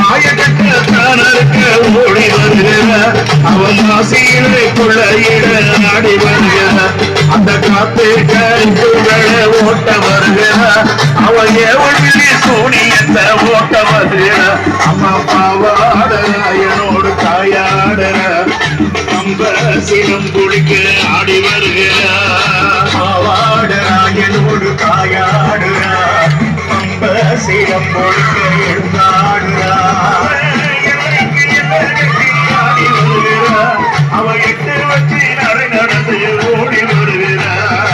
மாயக்கட்டத்தானருக்கு ஓடி வருகிற அவன் ஆசையிலே கொள்ளையிட நாடி வருகிற அந்த காத்து கருத்துகளை ஓட்ட வருகிற அவன் எவழிலே சூனியத்தை ஓட்ட வருகிற அம்மா பாவாடராயனோடு தாயாடுற நம்ப சினம் குளிக்க ஆடி வருகிற பாவாடராயனோடு தாயாடுற நம்ப சினம் குளிக்க எழுந்தாடுற அவ எட்டு வச்சு நடை நடந்து ஓடி வருகிறார்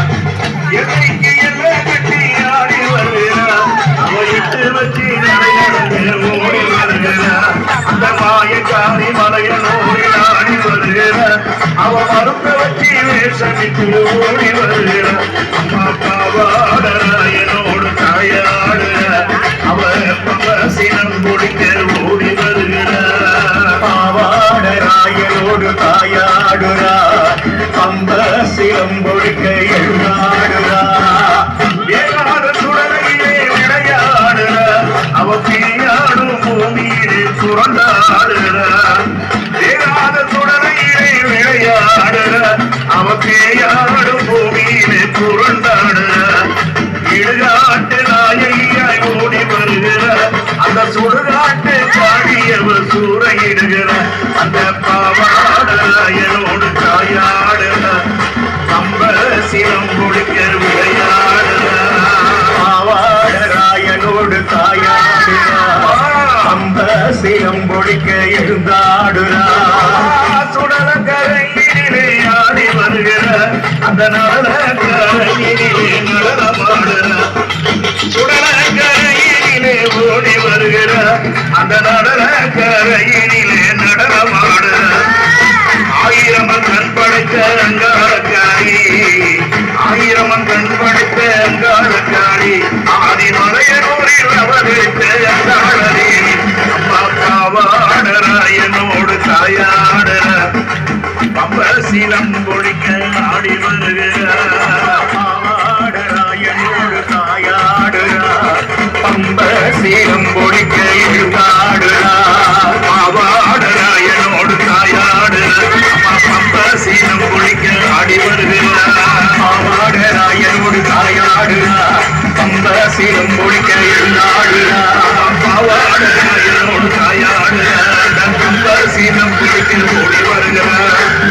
எதைக்கு எல்லாம் கட்டி ஆடி வருகிறார் அவ எட்டு வச்சு நடை நடந்து ஓடி வருகிறார் அந்த மாயக்காரி மலையனோடு ஆடி வருகிறார் அவ மருந்த வச்சு வேஷமிட்டு ஓடி வருகிறார் அம்மா பாவாடராயனோடு தாயாடுகிறார் அவ சினம் குடிக்க ஓடி வருகிறார் பாவாடராயனோடு தாயாடுறா அந்த சிலம் பொழிக்க எழுதாடுறா ஏகாத சுடலையிலே விளையாடுற அவ பிரியாடும் பூமியிலே சுரண்டாடுற ஏகாத சுடலையிலே விளையாடுற அவ பேயாடும் பூமியிலே சுரண்டாடுற இடுகாட்டு நாயையாய் ஓடி வருகிற அந்த சுடுகாட்டு பாடியவர் சூறையிடுகிற அந்த பாவாடராயனோடு தாயாடுற நம்ப சிலம் கொடுக்க விளையாடுற பாவாடராயனோடு தாயாடுற நம்ப சிலம் கொடுக்க எழுந்தாடுறா சுடலக்கரையிலே ஆடி வருகிற அந்த நடனக்கரையிலே நடனமாடுற சுடலக்கரையிலே ஓடி வருகிற அந்த நடனக்கரையிலே நடனமாடுற ஆயிரமன் கண் படைத்த அங்காரக்காரி ஆயிரமன் கண் படைத்த அங்காரக்காரி ஆதிமலையனூரில் அவதரித்த அங்காளி அம்மா பாவாடராயனோடு தாயாடுற பம்ப சிலம் பொழிக்க ஆடி வருகிற பாவாடராயனோடு தாயாடுற பம்ப சிலம் பொழிக்க எழுதாடுறா பாவாடராயனோடு தாயாடுற பம்ப சிலம் பொழிக்க ஆடி வருகிற பாவாடராயனோடு தாயாடுற பம்ப சிலம் பொழிக்க எழுதாடுறா பாவாடராயனோடு தாயாடுற பம்ப சிலம் பொழிக்க ஓடி வருகிற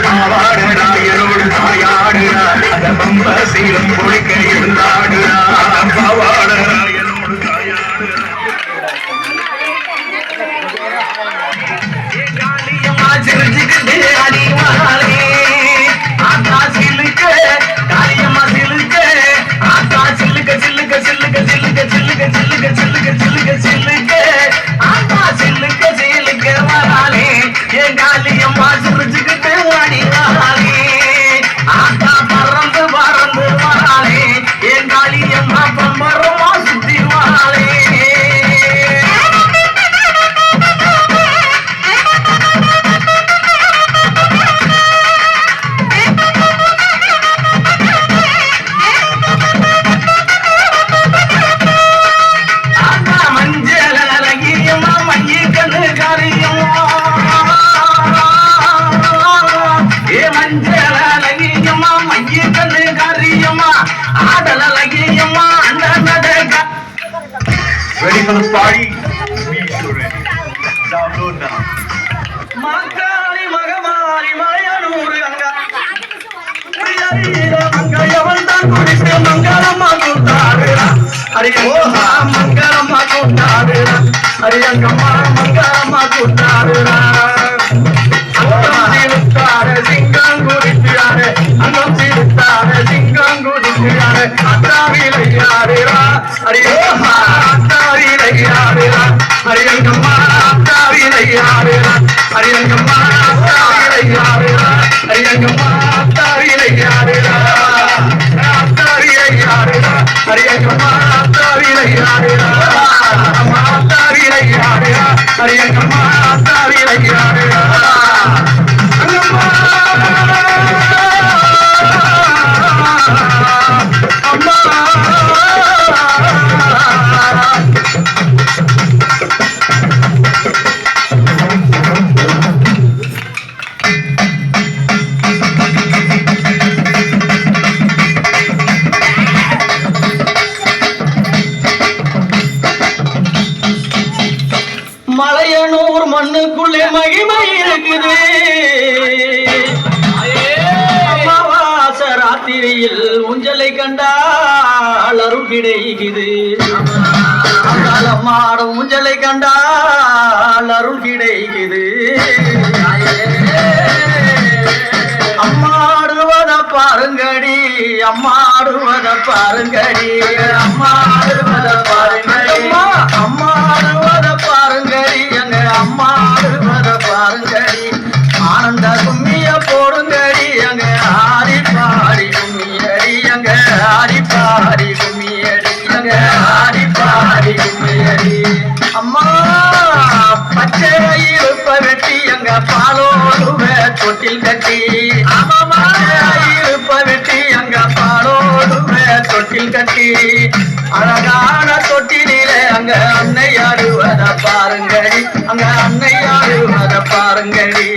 பாவாடராயனோடு தாயாடுற அந்த பம்ப சிலம் பொழிக்க எழுதாடுற பாவாடராயனோடு தாயாடுற Ready for this party? Me too ready. Download now. Makali magamari mayanuru anga. Priyariya mangayavandan kudise mangalamma kutadira. Hariyangamma mangalamma kutadira. Hariyangamma mangalamma kutadira. Angamsirutare singam kudittirare. Angamsirutare singam kudittirare. Attavilayarira. Hariyangamma Hariyangamma Hariyangamma Hariyangamma Hariyangamma Malayanur மண்ணுக்குள்ளே மகிமை இருக்குது அமாவாச ராத்திரியில் ஊஞ்சலை கண்டால் அருள் கிடைக்குது மாடும் ஊஞ்சலை கண்டால் அருள் கிடைக்குது அம்மாடுவத பாருங்கடி அம்மாடுவத பாருங்கடி அம்மாடுவத பாருங்கடி அம்மாடுவத பாருங்கடி எங்க அம்மாடுவத பாருங்கடி ஆனந்த கும்மிய போடுங்கடி எங்க ஆடி பாடி கும்மியடி எங்க ஆடி பாடி கும்மியடி எங்க ஆடி பாடி கும்மியடி அம்மா பச்சை இருப்ப வெட்டி எங்க பாலோடுவ தொட்டில் கட்டி இருப்ப வெட்டி எங்க பாலோடுவ தொட்டில் கட்டி அழகான தொட்டிலே அங்க அன்னை ஆடுவத பாருங்கடி அங்க அன்னை ஆடுவத பாருங்கடி